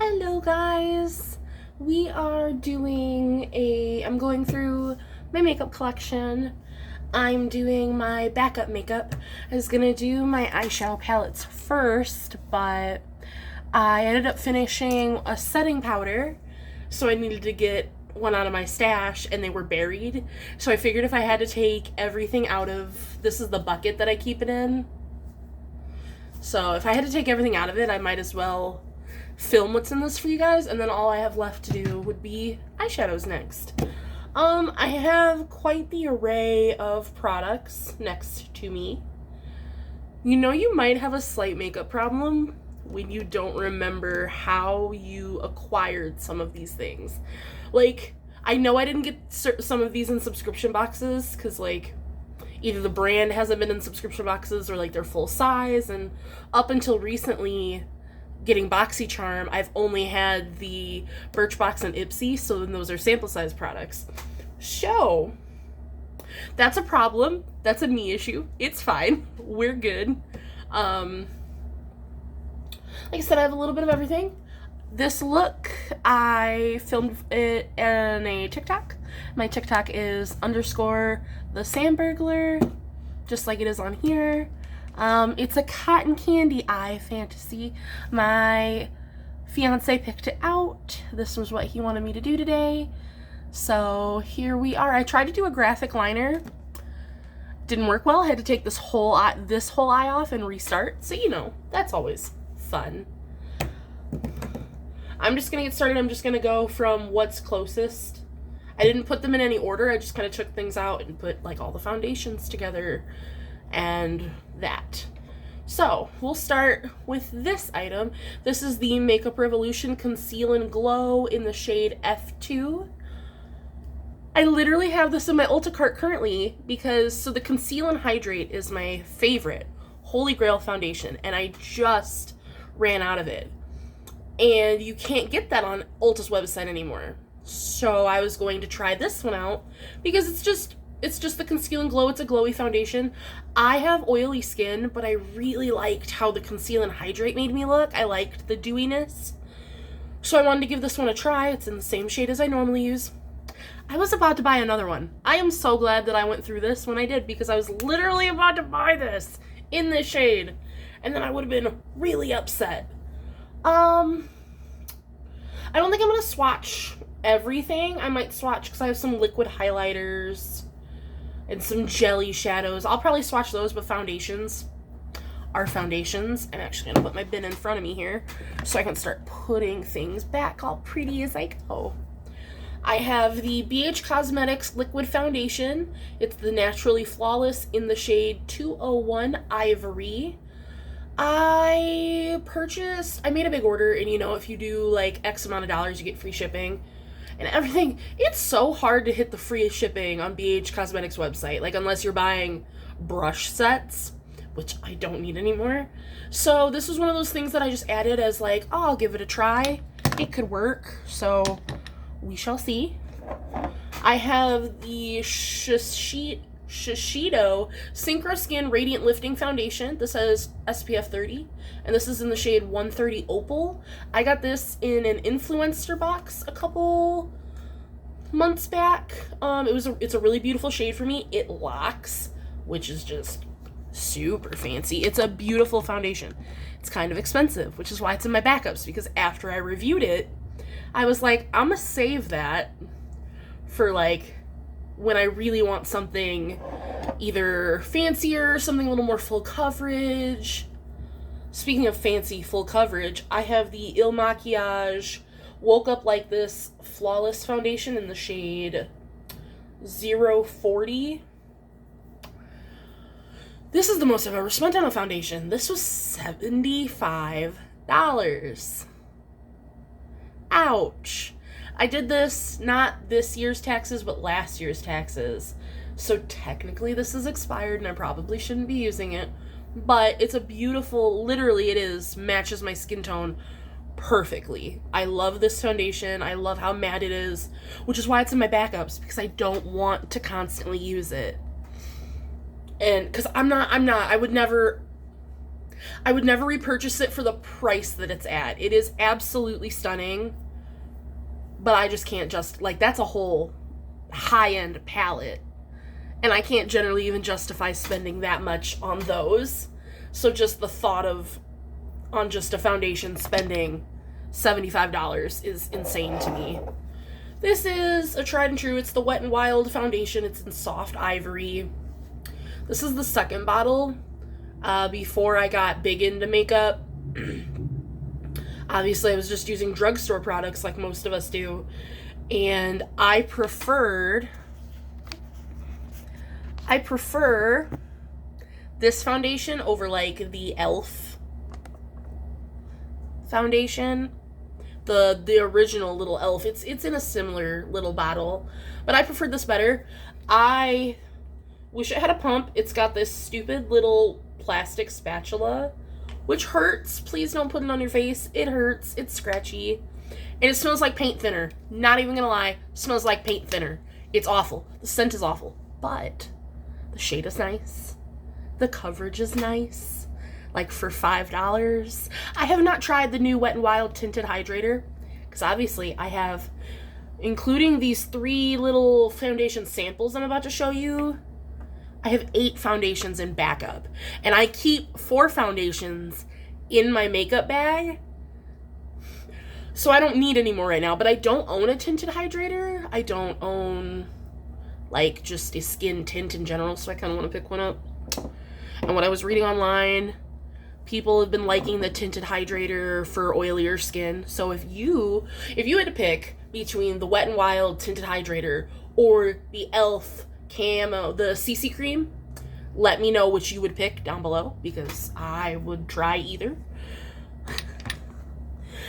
Hello guys! I'm going through my makeup collection. I'm doing my backup makeup. I was gonna do my eyeshadow palettes first, but I ended up finishing a setting powder, so I needed to get one out of my stash and they were buried. So I figured if I had to take everything out of, this is the bucket that I keep it in. So if I had to take everything out of it, I might as well film what's in this for you guys, and then all I have left to do would be eyeshadows next. I have quite the array of products next to me. You know, you might have a slight makeup problem when you don't remember how you acquired some of these things. Like, I know I didn't get some of these in subscription boxes because, like, either the brand hasn't been in subscription boxes or, like, they're full size, and up until recently, getting BoxyCharm, I've only had the Birchbox and Ipsy, so then those are sample size products. So, that's a problem. That's a me issue. It's fine. We're good. Like I said, I have a little bit of everything. This look, I filmed it in a TikTok. My TikTok is _the_Sandburglar, just like it is on here. It's a cotton candy eye fantasy. My fiance picked it out. This was what he wanted me to do today. So here we are. I tried to do a graphic liner. Didn't work well. I had to take this whole eye off and restart. So, you know, that's always fun. I'm just gonna get started. I'm just gonna go from what's closest. I didn't put them in any order. I just kind of took things out and put like all the foundations together and that. So we'll start with this item. This is the Makeup Revolution Conceal and Glow in the shade F2. I literally have this in my Ulta cart currently because, the Conceal and Hydrate is my favorite Holy Grail foundation, and I just ran out of it. And you can't get that on Ulta's website anymore. So I was going to try this one out because it's just the Conceal and Glow. It's a glowy foundation. I have oily skin, but I really liked how the Conceal and Hydrate made me look. I liked the dewiness. So I wanted to give this one a try. It's in the same shade as I normally use. I was about to buy another one. I am so glad that I went through this when I did, because I was literally about to buy this in this shade. And then I would have been really upset. I don't think I'm going to swatch everything. I might swatch because I have some liquid highlighters and some jelly shadows. I'll probably swatch those, but foundations are foundations. I'm actually going to put my bin in front of me here so I can start putting things back all pretty as I go. I have the BH Cosmetics Liquid Foundation. It's the Naturally Flawless in the shade 201 Ivory. I made a big order, and you know, if you do like X amount of dollars, you get free shipping and everything. It's so hard to hit the free shipping on BH Cosmetics website, like unless you're buying brush sets, which I don't need anymore. So this was one of those things that I just added as like, oh, I'll give it a try. It could work, so we shall see. I have the Shiseido Synchro Skin Radiant Lifting Foundation. This has SPF 30, and this is in the shade 130 Opal. I got this in an influencer box a couple months back. It's a really beautiful shade for me. It locks, which is just super fancy. It's a beautiful foundation. It's kind of expensive, which is why it's in my backups, because after I reviewed it, I was like, I'm gonna save that for like when I really want something either fancier, something a little more full coverage. Speaking of fancy full coverage, I have the Il Makiage Woke Up Like This Flawless Foundation in the shade 040. This is the most I've ever spent on a foundation. This was $75. Ouch. I did this not this year's taxes, but last year's taxes. So technically this is expired and I probably shouldn't be using it. But it's a beautiful, literally it is, matches my skin tone perfectly. I love this foundation. I love how matte it is, which is why it's in my backups, because I don't want to constantly use it. And because I would never, I would never repurchase it for the price that it's at. It is absolutely stunning. But I just can't like, that's a whole high-end palette. And I can't generally even justify spending that much on those. So just the thought of, on just a foundation, spending $75 is insane to me. This is a tried and true. It's the Wet n Wild foundation. It's in soft ivory. This is the second bottle. Before I got big into makeup, obviously I was just using drugstore products like most of us do. And I prefer this foundation over like the e.l.f. foundation. The original little e.l.f. It's in a similar little bottle, but I preferred this better. I wish it had a pump. It's got this stupid little plastic spatula, which hurts. Please don't put it on your face. It hurts. It's scratchy. And it smells like paint thinner. Not even gonna lie. It smells like paint thinner. It's awful. The scent is awful. But the shade is nice. The coverage is nice. Like for $5. I have not tried the new Wet n Wild Tinted Hydrator, because obviously I have, including these 3 little foundation samples I'm about to show you, I have 8 foundations in backup. And I keep 4 foundations in my makeup bag, so I don't need any more right now. But I don't own a tinted hydrator. I don't own, like, just a skin tint in general, so I kind of want to pick one up. And what I was reading online, people have been liking the tinted hydrator for oilier skin. So if you had to pick between the Wet n Wild Tinted Hydrator or the e.l.f. Camo, the CC cream, let me know which you would pick down below, because I would try either.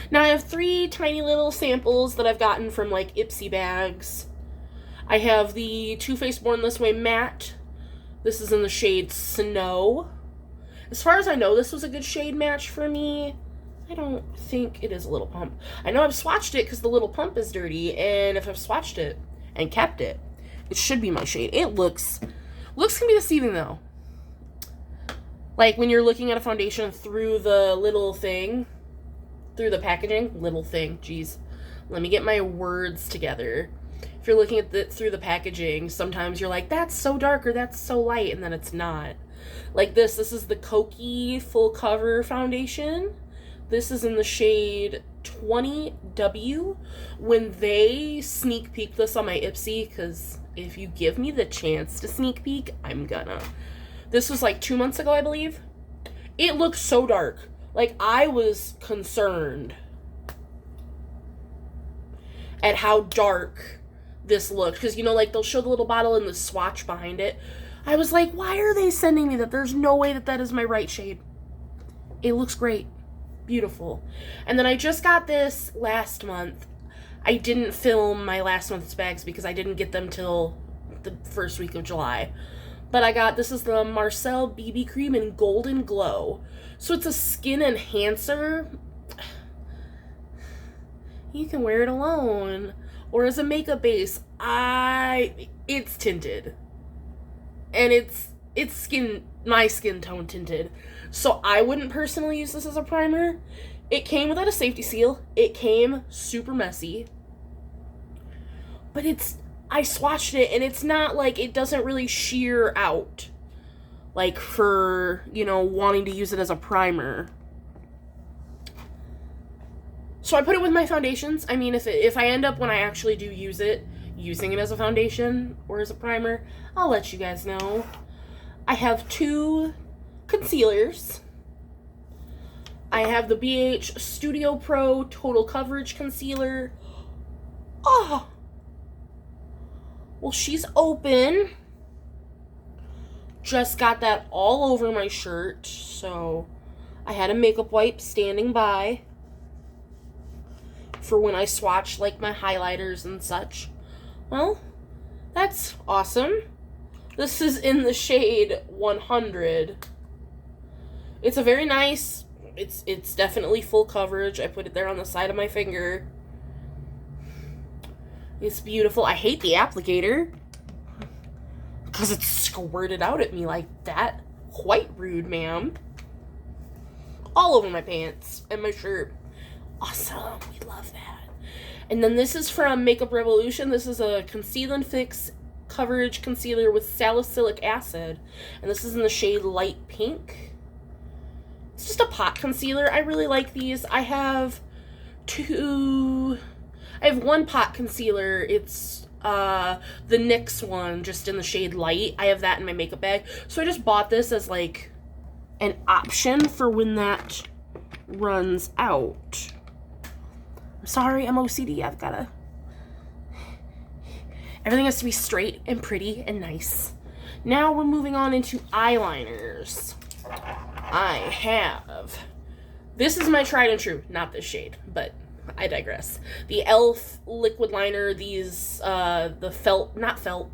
Now I have 3 tiny little samples that I've gotten from like Ipsy bags. I have the Too Faced Born This Way matte. This is in the shade Snow. As far as I know, this was a good shade match for me. I don't think it is a little pump. I know I've swatched it because the little pump is dirty, and if I've swatched it and kept it, it should be my shade. It looks can be deceiving though. Like when you're looking at a foundation through the little thing, through the packaging, little thing, geez. Let me get my words together. If you're looking at through the packaging, sometimes you're like, that's so dark or that's so light, and then it's not. Like this is the Kokie Full Cover Foundation. This is in the shade 20W. When they sneak peeked this on my Ipsy, because if you give me the chance to sneak peek, I'm gonna. This was like 2 months ago, I believe. It looked so dark. Like, I was concerned at how dark this looked. Because, you know, like, they'll show the little bottle and the swatch behind it. I was like, why are they sending me that? There's no way that is my right shade. It looks great. Beautiful. And then I just got this last month. I didn't film my last month's bags because I didn't get them till the first week of July. But this is the Marcel BB Cream in Golden Glow. So it's a skin enhancer. You can wear it alone or as a makeup base. It's tinted. And it's my skin tone tinted. So I wouldn't personally use this as a primer. It came without a safety seal. It came super messy. But I swatched it, and it's not like, it doesn't really sheer out. Like for, you know, wanting to use it as a primer. So I put it with my foundations. I mean, if I end up, when I actually do use it, using it as a foundation or as a primer, I'll let you guys know. I have 2 concealers. I have the BH Studio Pro Total Coverage Concealer. Oh! Well, she's open. Just got that all over my shirt, so I had a makeup wipe standing by for when I swatch, like, my highlighters and such. Well, that's awesome. This is in the shade 100. It's a very nice, it's definitely full coverage. I put it there on the side of my finger. It's beautiful. I hate the applicator because it squirted out at me like that. Quite rude, ma'am. all over my pants and my shirt. Awesome. We love that. And then this is from Makeup Revolution. This is a Conceal and Fix Coverage Concealer with salicylic acid. And this is in the shade Light Pink. It's just a pot concealer. I really like these. I have one pot concealer. It's the NYX one, just in the shade Light. I have that in my makeup bag. So I just bought this as like an option for when that runs out. I'm sorry, I'm OCD. I've gotta... Everything has to be straight and pretty and nice. Now we're moving on into eyeliners. I have... This is my tried and true. Not this shade, but I digress. The e.l.f. liquid liner. These, the felt... Not felt.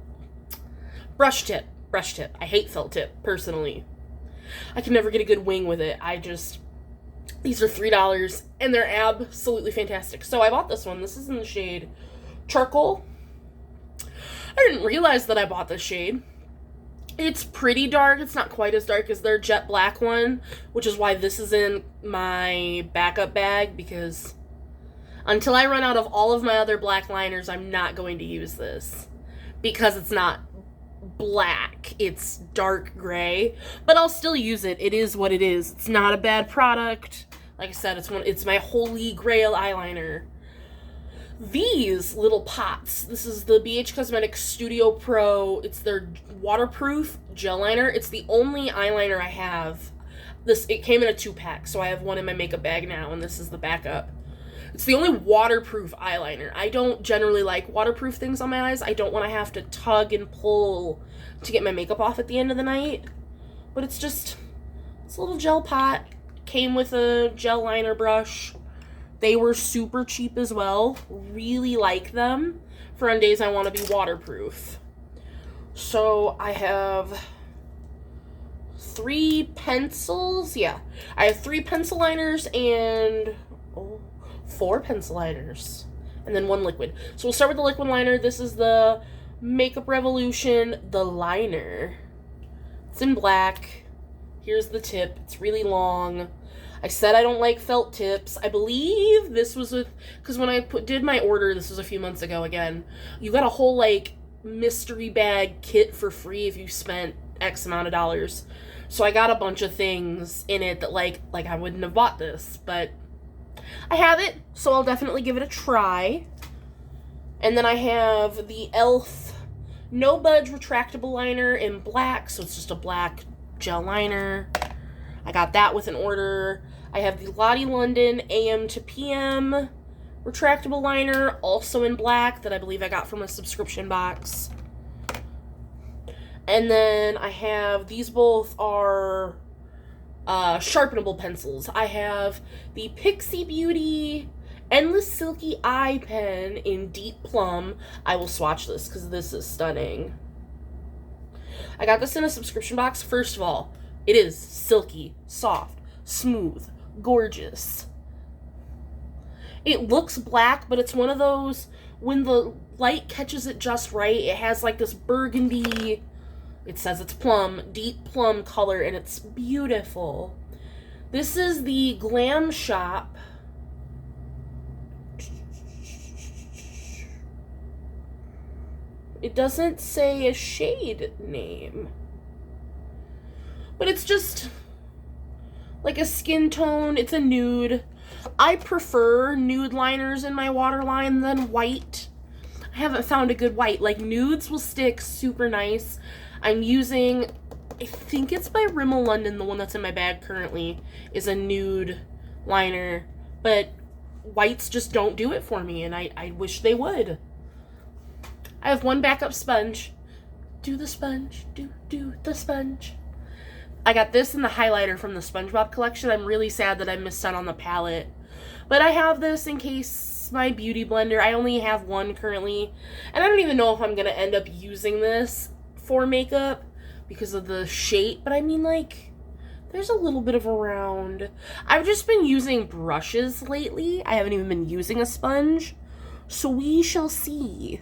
Brush tip. Brush tip. I hate felt tip, personally. I can never get a good wing with it. These are $3, and they're absolutely fantastic. So I bought this one. This is in the shade Charcoal. I didn't realize that I bought this shade. It's pretty dark. It's not quite as dark as their jet black one, which is why this is in my backup bag, because until I run out of all of my other black liners, I'm not going to use this, because it's not black, it's dark gray, but I'll still use it. It is what it is. It's not a bad product. Like I said, it's my holy grail eyeliner. These little pots, this is the BH Cosmetics Studio Pro. It's their waterproof gel liner. It's the only eyeliner I have. It came in a 2-pack, so I have one in my makeup bag now, and this is the backup. It's the only waterproof eyeliner. I don't generally like waterproof things on my eyes. I don't want to have to tug and pull to get my makeup off at the end of the night. But it's a little gel pot. Came with a gel liner brush. They were super cheap as well. Really like them for on days I want to be waterproof. So I have 3 pencils. Yeah, I have 3 pencil liners and 4 pencil liners, and then 1 liquid. So we'll start with the liquid liner. This is the Makeup Revolution, the liner. It's in black. Here's the tip. It's really long. I said I don't like felt tips. I believe this was because when I did my order, this was a few months ago again, you got a whole, like, mystery bag kit for free if you spent X amount of dollars. So I got a bunch of things in it that, like I wouldn't have bought this, but I have it, so I'll definitely give it a try. And then I have the e.l.f. No Budge Retractable Liner in black, so it's just a black gel liner. I got that with an order. I have the Lottie London AM to PM Retractable Liner, also in black, that I believe I got from a subscription box. And then I have, these both are sharpenable pencils. I have the Pixie Beauty Endless Silky Eye Pen in Deep Plum. I will swatch this because this is stunning. I got this in a subscription box. First of all, it is silky, soft, smooth, gorgeous. It looks black, but it's one of those, when the light catches it just right, it has like this burgundy, it says it's plum, deep plum color, and it's beautiful. This is the Glam Shop. It doesn't say a shade name, but it's just like a skin tone. It's a nude. I prefer nude liners in my waterline than white. I haven't found a good white. Like, nudes will stick super nice. I'm using, I think it's by Rimmel London, the one that's in my bag currently, is a nude liner. But whites just don't do it for me, and I wish they would. I have one backup sponge. Do the sponge. Do the sponge. I got this in the highlighter from the SpongeBob collection. I'm really sad that I missed out on the palette. But I have this in case my beauty blender. I only have one currently. And I don't even know if I'm going to end up using this for makeup because of the shape. But I mean, like, there's a little bit of a round. I've just been using brushes lately. I haven't even been using a sponge. So we shall see.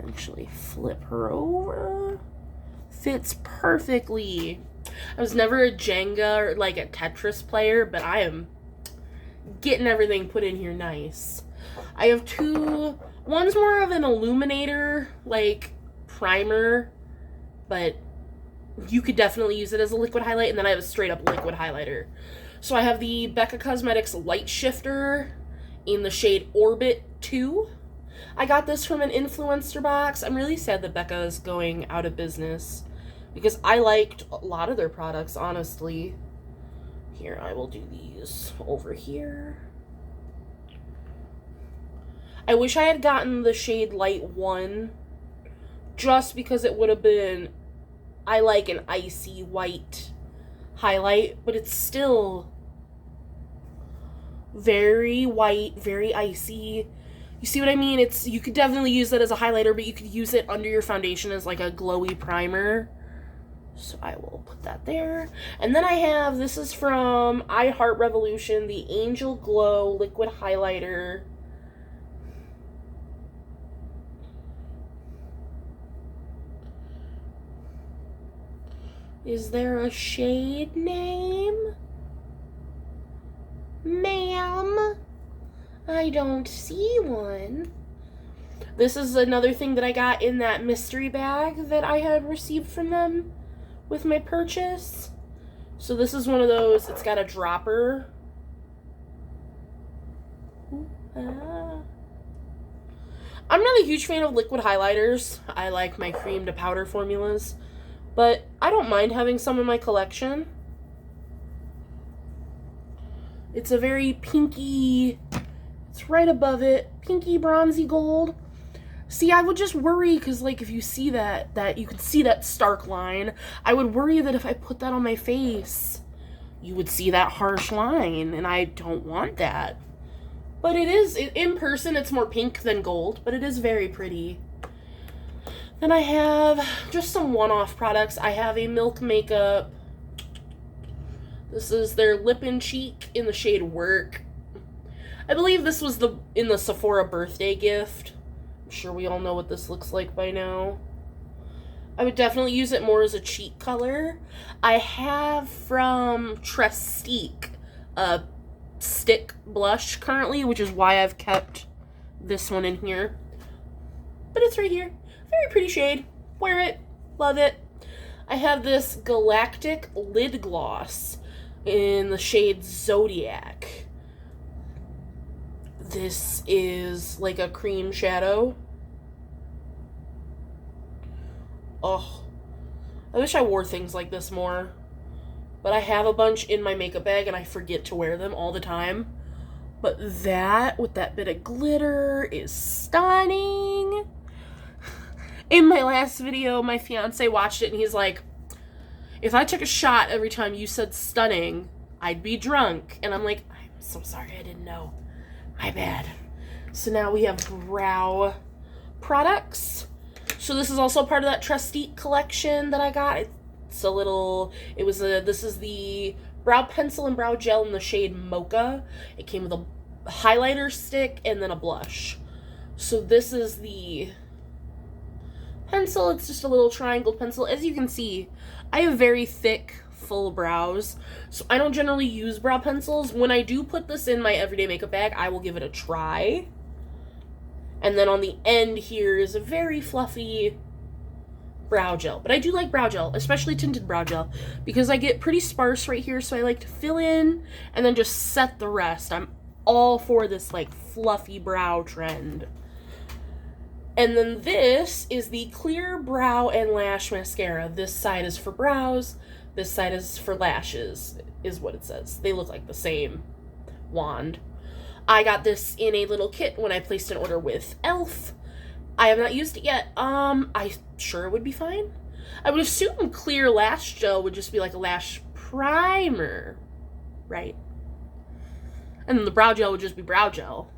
Actually flip her over. Fits perfectly. I was never a Jenga or like a Tetris player, but I am getting everything put in here nice. I have two. One's more of an illuminator, like primer, but you could definitely use it as a liquid highlight, and then I have a straight up liquid highlighter. So I have the Becca Cosmetics Light Shifter in the shade Orbit 2. I got this from an influencer box. I'm really sad that Becca is going out of business because I liked a lot of their products, honestly. Here, I will do these over here. I wish I had gotten the shade Light 1 just because it would have been, I like an icy white highlight, but it's still very white, very icy. You see what I mean? You could definitely use that as a highlighter, but you could use it under your foundation as like a glowy primer. So I will put that there. And then I have, this is from I Heart Revolution, the Angel Glow Liquid Highlighter. Is there a shade name? Ma'am? I don't see one. This is another thing that I got in that mystery bag that I had received from them with my purchase. So this is one of those, it's got a dropper. I'm not a huge fan of liquid highlighters. I like my cream to powder formulas, but I don't mind having some in my collection. It's a very pinky, it's right above it, pinky bronzy gold. See, I would just worry, because, like, if you see that you can see that stark line, I would worry that if I put that on my face, you would see that harsh line, and I don't want that. But in person, it's more pink than gold, but it is very pretty. Then I have just some one-off products. I have a Milk Makeup. This is their Lip and Cheek in the shade Work. I believe this was in the Sephora birthday gift. I'm sure we all know what this looks like by now. I would definitely use it more as a cheek color. I have from Trestique a stick blush currently, which is why I've kept this one in here. But it's right here. Very pretty shade. Wear it. Love it. I have this Galactic Lid Gloss in the shade Zodiac. This is like a cream shadow. Oh, I wish I wore things like this more. But I have a bunch in my makeup bag and I forget to wear them all the time. But that, with that bit of glitter, is stunning. In my last video, my fiance watched it and he's like, if I took a shot every time you said stunning, I'd be drunk. And I'm like, I'm so sorry, I didn't know. My bad. So now we have brow products. So this is also part of that Trestique collection that I got. It's a little, this is the brow pencil and brow gel in the shade Mocha. It came with a highlighter stick and then a blush. So this is the pencil. It's just a little triangle pencil. As you can see, I have very thick, full brows, so I don't generally use brow pencils. When I do put this in my everyday makeup bag, I will give it a try. And then on the end here is a very fluffy brow gel. But I do like brow gel, especially tinted brow gel, because I get pretty sparse right here, so I like to fill in and then just set the rest. I'm all for this like fluffy brow trend. And then this is the Clear Brow and Lash Mascara. This side is for brows, this side is for lashes, is what it says. They look like the same wand. I got this in a little kit when I placed an order with e.l.f. I have not used it yet. I'm sure it would be fine. I would assume clear lash gel would just be like a lash primer, right? And then the brow gel would just be brow gel.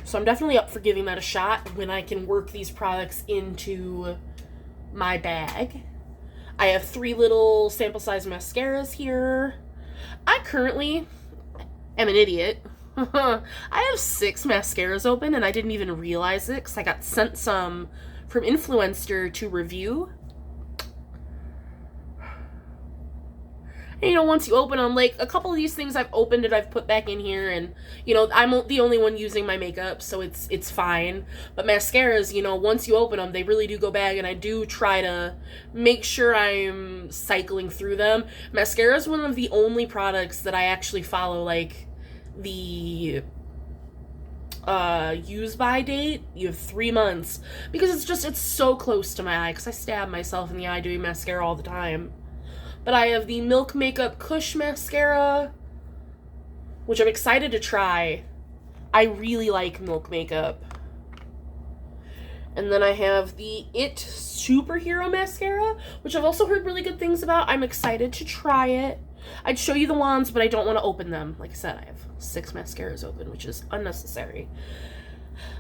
So I'm definitely up for giving that a shot when I can work these products into my bag. I have 3 little sample size mascaras here. I currently am an idiot. I have 6 mascaras open and I didn't even realize it because I got sent some from Influencer to review. And, you know, once you open them, like, a couple of these things I've opened and I've put back in here, and, you know, I'm the only one using my makeup, so it's fine. But mascaras, you know, once you open them, they really do go bad, and I do try to make sure I'm cycling through them. Mascara is one of the only products that I actually follow, like, the use by date. You have 3 months, because it's so close to my eye, because I stab myself in the eye doing mascara all the time. But I have the Milk Makeup Kush Mascara, which I'm excited to try. I really like Milk Makeup. And then I have the It Superhero Mascara, which I've also heard really good things about. I'm excited to try it. I'd show you the wands, but I don't want to open them. Like I said, I have 6 mascaras open, which is unnecessary.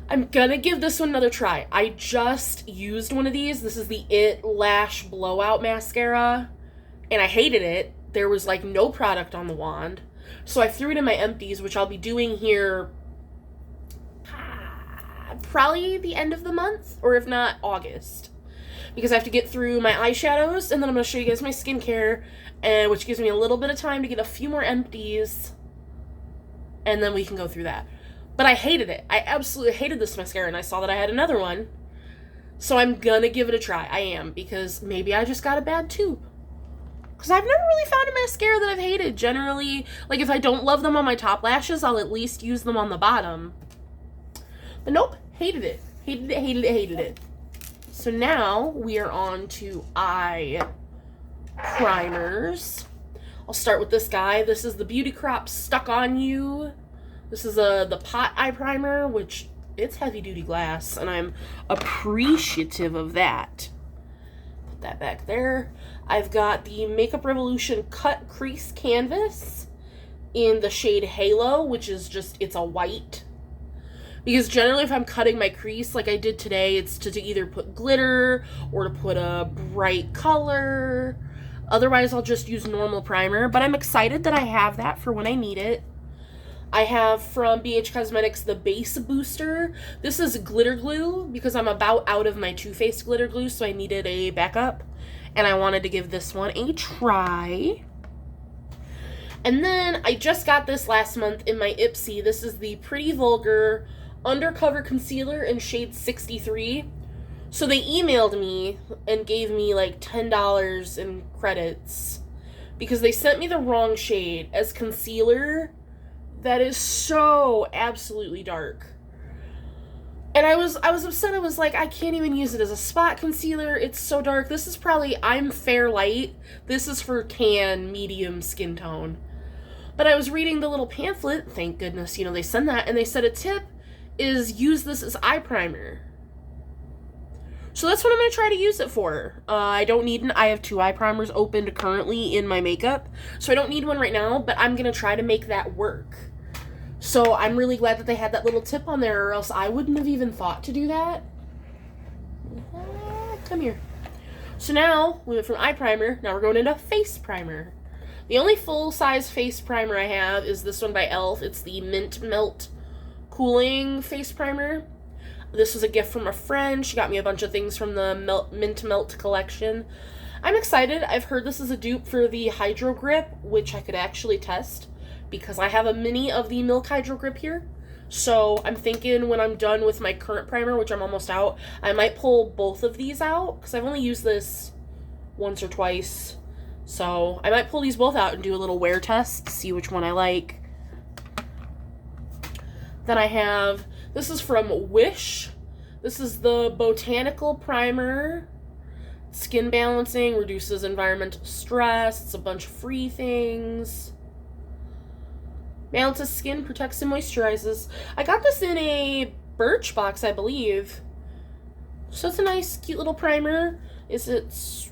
I'm gonna give this one another try. I just used one of these. This is the It Lash Blowout Mascara, and I hated it. There was, like, no product on the wand. So I threw it in my empties, which I'll be doing here probably the end of the month, or if not, August. Because I have to get through my eyeshadows, and then I'm going to show you guys my skincare, which gives me a little bit of time to get a few more empties, and then we can go through that. But I hated it. I absolutely hated this mascara, and I saw that I had another one. So I'm going to give it a try. I am, because maybe I just got a bad tube. Because I've never really found a mascara that I've hated. Generally, like, if I don't love them on my top lashes, I'll at least use them on the bottom. But nope, hated it. Hated it, hated it, hated it. So now we are on to eye primers. I'll start with this guy. This is the Beauty Crop Stuck On You. This is the Pot Eye Primer, which it's heavy duty glass, and I'm appreciative of that. Put that back there. I've got the Makeup Revolution Cut Crease Canvas in the shade Halo, which is just, it's a white. Because generally if I'm cutting my crease like I did today, it's to either put glitter or to put a bright color. Otherwise, I'll just use normal primer. But I'm excited that I have that for when I need it. I have from BH Cosmetics the Base Booster. This is glitter glue because I'm about out of my Too Faced glitter glue, so I needed a backup. And I wanted to give this one a try. And then I just got this last month in my Ipsy. This is the Pretty Vulgar Undercover Concealer in shade 63. So they emailed me and gave me like $10 in credits because they sent me the wrong shade as concealer that is so absolutely dark. And I was upset. I was like, I can't even use it as a spot concealer. It's so dark. This is probably, I'm fair light. This is for tan, medium skin tone. But I was reading the little pamphlet. Thank goodness, you know, they send that. And they said a tip is use this as eye primer. So that's what I'm going to try to use it for. I don't need I have 2 eye primers opened currently in my makeup. So I don't need one right now, but I'm going to try to make that work. So I'm really glad that they had that little tip on there, or else I wouldn't have even thought to do that. Come here. So now, we went from eye primer, now we're going into face primer. The only full-size face primer I have is this one by e.l.f. It's the Mint Melt Cooling Face Primer. This was a gift from a friend. She got me a bunch of things from the Mint Melt collection. I'm excited. I've heard this is a dupe for the Hydro Grip, which I could actually test, because I have a mini of the Milk Hydro Grip here. So I'm thinking when I'm done with my current primer, which I'm almost out, I might pull both of these out, because I've only used this once or twice. So I might pull these both out and do a little wear test to see which one I like. Then I have, this is from Wish. This is the Botanical Primer. Skin balancing, reduces environmental stress. It's a bunch of free things. Balances skin, protects and moisturizes. I got this in a Birch box, I believe. So it's a nice, cute little primer. Is it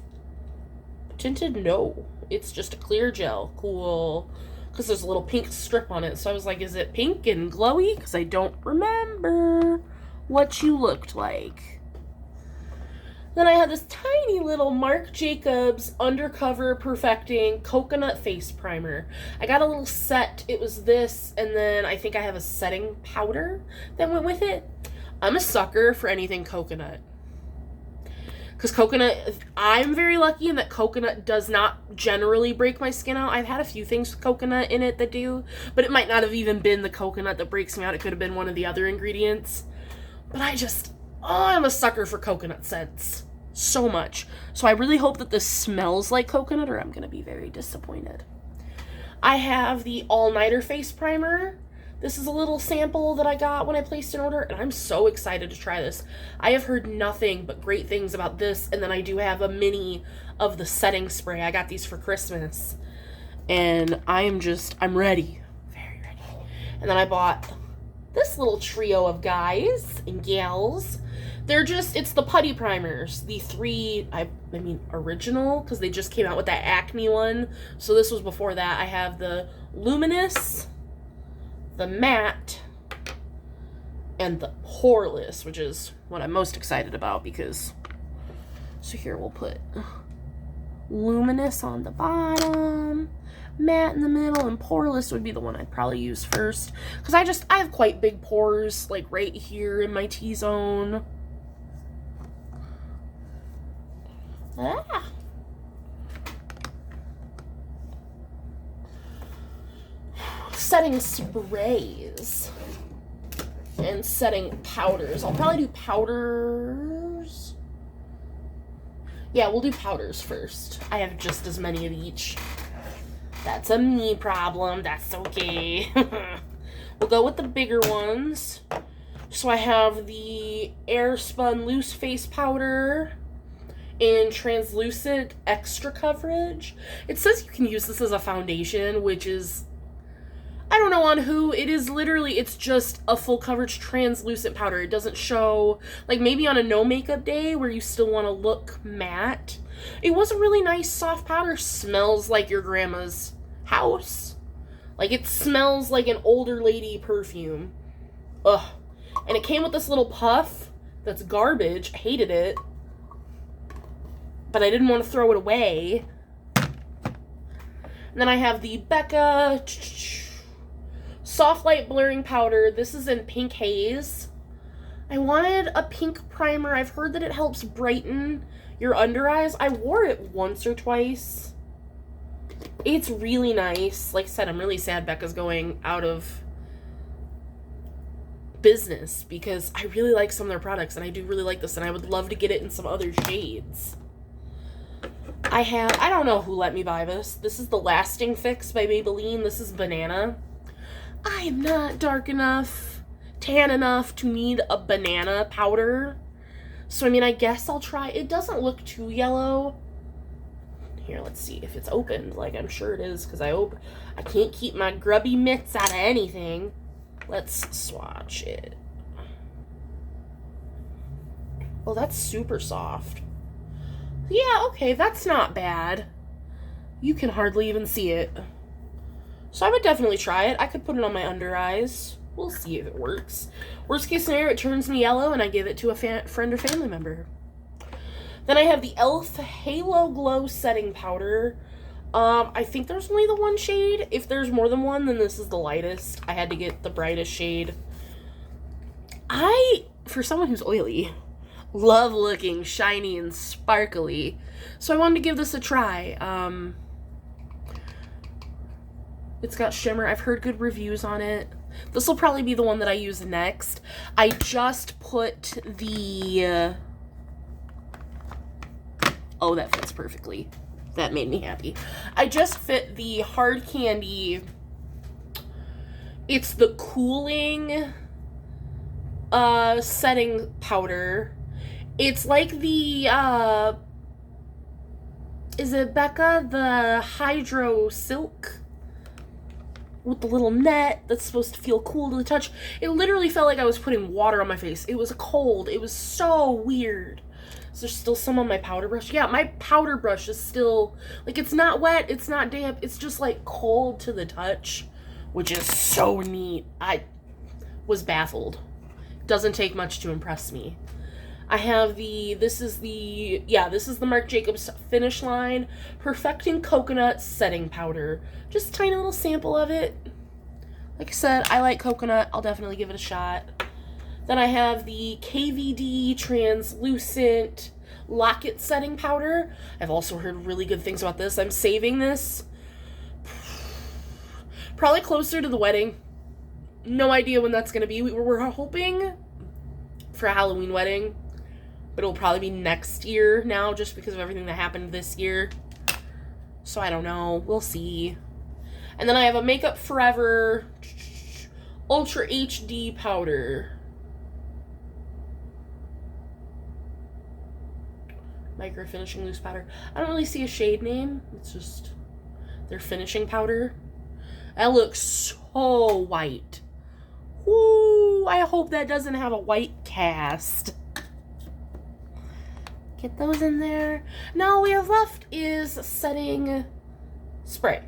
tinted? No. It's just a clear gel. Cool. Because there's a little pink strip on it. So I was like, is it pink and glowy? Because I don't remember what you looked like. Then I had this tiny little Marc Jacobs Undercover Perfecting Coconut Face Primer. I got a little set. It was this, and then I think I have a setting powder that went with it. I'm a sucker for anything coconut. Because coconut, I'm very lucky in that coconut does not generally break my skin out. I've had a few things with coconut in it that do, but it might not have even been the coconut that breaks me out. It could have been one of the other ingredients. But I'm a sucker for coconut scents. So much. So I really hope that this smells like coconut, or I'm going to be very disappointed. I have the All-Nighter Face Primer. This is a little sample that I got when I placed an order, and I'm so excited to try this. I have heard nothing but great things about this, and then I do have a mini of the setting spray. I got these for Christmas, and I'm ready. Very ready. And then I bought this little trio of guys and gals. It's the putty primers. The three, original, because they just came out with that Acne one. So this was before that. I have the Luminous, the Matte, and the Poreless, which is what I'm most excited about because, so here we'll put Luminous on the bottom, Matte in the middle, and Poreless would be the one I'd probably use first. Because I have quite big pores, like right here in my T-zone. Setting sprays and setting powders. I'll probably do powders. Yeah, we'll do powders first. I have just as many of each. That's a me problem. That's okay. We'll go with the bigger ones. So I have the Spun Loose Face Powder in translucent extra coverage. It says you can use this as a foundation, which is, I don't know on who. It is literally, it's just a full coverage translucent powder. It doesn't show, like maybe on a no makeup day where you still want to look matte. It was a really nice soft powder. Smells like your grandma's house. Like it smells like an older lady perfume. Ugh. And it came with this little puff that's garbage. I hated it. But I didn't want to throw it away. And then I have the Becca Soft Light Blurring Powder. This is in Pink Haze. I wanted a pink primer. I've heard that it helps brighten your under eyes. I wore it once or twice. It's really nice. Like I said, I'm really sad Becca's going out of business because I really like some of their products and I do really like this and I would love to get it in some other shades. I don't know who let me buy this. This is the Lasting Fix by Maybelline. This is Banana. I am not dark enough, tan enough to need a banana powder. So, I guess I'll try. It doesn't look too yellow. Here, let's see if it's opened. Like, I'm sure it is, because I can't keep my grubby mitts out of anything. Let's swatch it. Oh, that's super soft. Yeah, okay, that's not bad. You can hardly even see it. So I would definitely try it. I could put it on my under eyes. We'll see if it works. Worst case scenario, it turns me yellow and I give it to a friend or family member. Then I have the e.l.f. Halo Glow Setting Powder. I think there's only the one shade. If there's more than one, then this is the lightest. I had to get the brightest shade. For someone who's oily, love looking shiny and sparkly. So I wanted to give this a try. It's got shimmer. I've heard good reviews on it. This will probably be the one that I use next. I just put the... Oh, that fits perfectly. That made me happy. I just fit the Hard Candy. It's the cooling setting powder. It's like the, is it Becca? The Hydro Silk with the little net that's supposed to feel cool to the touch. It literally felt like I was putting water on my face. It was cold. It was so weird. Is there still some on my powder brush? Yeah, my powder brush is still, like, it's not wet, it's not damp, it's just, like, cold to the touch, which is so neat. I was baffled. Doesn't take much to impress me. I have this is the Marc Jacobs Finish Line Perfecting Coconut Setting Powder. Just a tiny little sample of it. Like I said, I like coconut. I'll definitely give it a shot. Then I have the KVD Translucent Lock-It setting powder. I've also heard really good things about this. I'm saving this probably closer to the wedding. No idea when that's going to be. We're hoping for a Halloween wedding, but it'll probably be next year now just because of everything that happened this year. So I don't know. We'll see. And then I have a Makeup Forever Ultra HD powder. Micro Finishing Loose Powder. I don't really see a shade name. It's just their finishing powder. That looks so white. Ooh, I hope that doesn't have a white cast. Get those in there. Now all we have left is setting spray.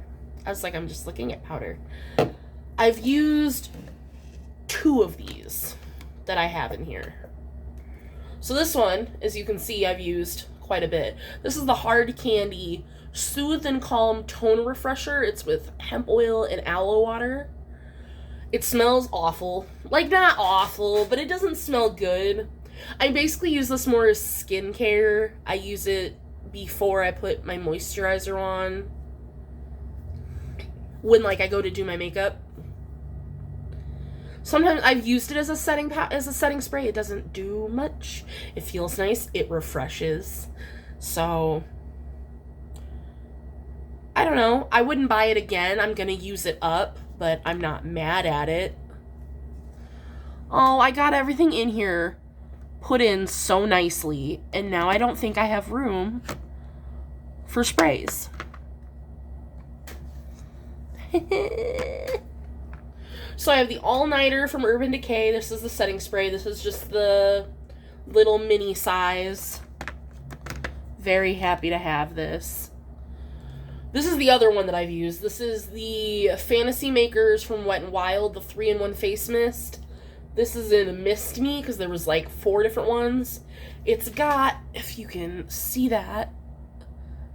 I was like, I'm just looking at powder. I've used 2 of these that I have in here. So this one, as you can see, I've used quite a bit. This is the Hard Candy Soothe and Calm Tone Refresher. It's with hemp oil and aloe water. It smells awful. Like, not awful, but it doesn't smell good. I basically use this more as skincare. I use it before I put my moisturizer on. When, like, I go to do my makeup. Sometimes I've used it as a setting spray. It doesn't do much. It feels nice. It refreshes. So, I don't know. I wouldn't buy it again. I'm going to use it up, but I'm not mad at it. Oh, I got everything in here put in so nicely, and now I don't think I have room for sprays. So I have the All-Nighter from Urban Decay. This is the setting spray. This is just the little mini size. Very happy to have this. This is the other one that I've used. This is the Fantasy Makers from Wet n Wild, the 3-in-1 face mist. This is in Mist Me, because there was like 4 different ones. It's got, if you can see that,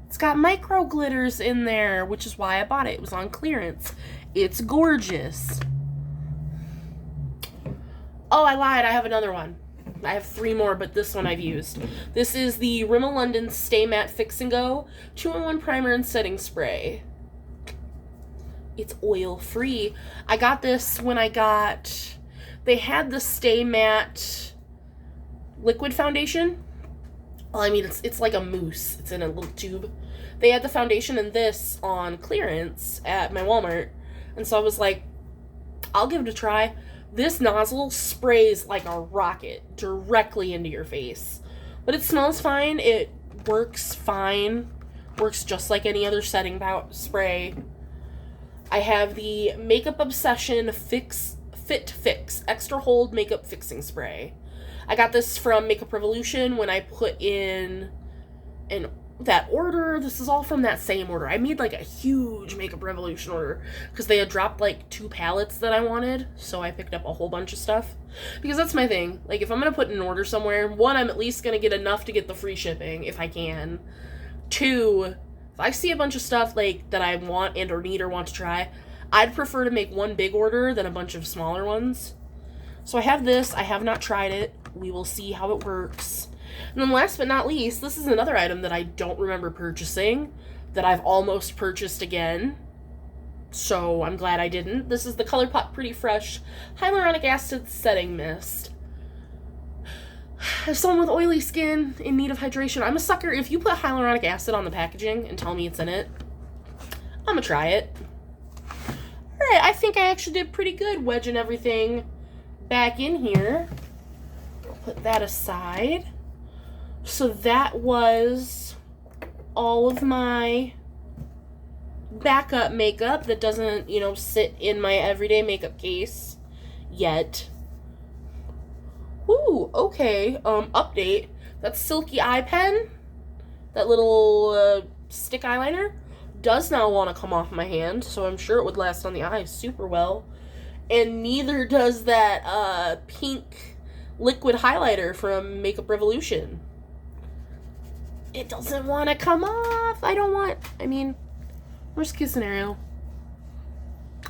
it's got micro glitters in there, which is why I bought it. It was on clearance. It's gorgeous. Oh, I lied. I have another one. I have 3 more, but this one I've used. This is the Rimmel London Stay Matte Fix and Go 2-in-1 Primer and Setting Spray. It's oil-free. I got this when I got... They had the Stay Matte liquid foundation. Well, I mean, it's like a mousse. It's in a little tube. They had the foundation and this on clearance at my Walmart. And so I was like, I'll give it a try. This nozzle sprays like a rocket directly into your face. But it smells fine. It works fine. Works just like any other setting spray. I have the Makeup Obsession Fit Fix Extra Hold Makeup Fixing Spray. I got this from Makeup Revolution when I put in that order. This is all from that same order. I made like a huge Makeup Revolution order because they had dropped like 2 palettes that I wanted, so I picked up a whole bunch of stuff. Because that's my thing. Like, if I'm going to put an order somewhere, 1, I'm at least going to get enough to get the free shipping if I can. 2, if I see a bunch of stuff like that I want and or need or want to try, I'd prefer to make one big order than a bunch of smaller ones. So I have this. I have not tried it. We will see how it works. And then last but not least, this is another item that I don't remember purchasing, that I've almost purchased again. So I'm glad I didn't. This is the Colourpop Pretty Fresh Hyaluronic Acid Setting Mist. As someone with oily skin in need of hydration, I'm a sucker. If you put hyaluronic acid on the packaging and tell me it's in it, I'm gonna try it. Alright, I think I actually did pretty good wedging everything back in here. I'll put that aside. So that was all of my backup makeup that doesn't, sit in my everyday makeup case yet. Ooh, okay. Update. That Silky Eye Pen, that little stick eyeliner, does now want to come off my hand, so I'm sure it would last on the eyes super well. And neither does that pink liquid highlighter from Makeup Revolution. It doesn't want to come off. Worst case scenario,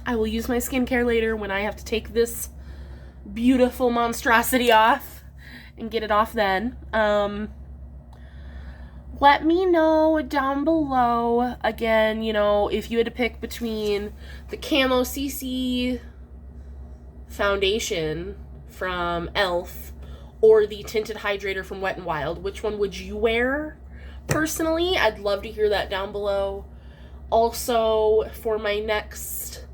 I will use my skincare later when I have to take this beautiful monstrosity off and get it off then. let me know down below, again, you know, if you had to pick between the Camo CC foundation from e.l.f. or the tinted hydrator from Wet n Wild, which one would you wear? Personally, I'd love to hear that down below. Also, for my next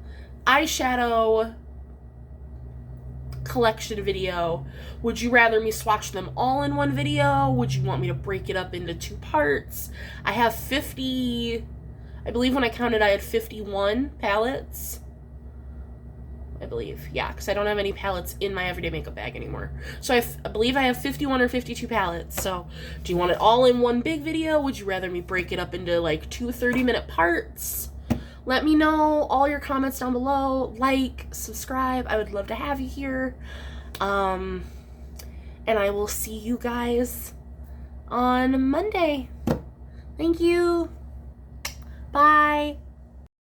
eyeshadow collection video, would you rather me swatch them all in one video? Would you want me to break it up into 2 parts? I have 50, I believe when I counted I had 51 palettes. I believe, yeah, because I don't have any palettes in my everyday makeup bag anymore. So I believe I have 51 or 52 palettes. So do you want it all in one big video? Would you rather me break it up into like 2 30-minute parts? Let me know all your comments down below. Like, subscribe. I would love to have you here. And I will see you guys on Monday. Thank you. Bye.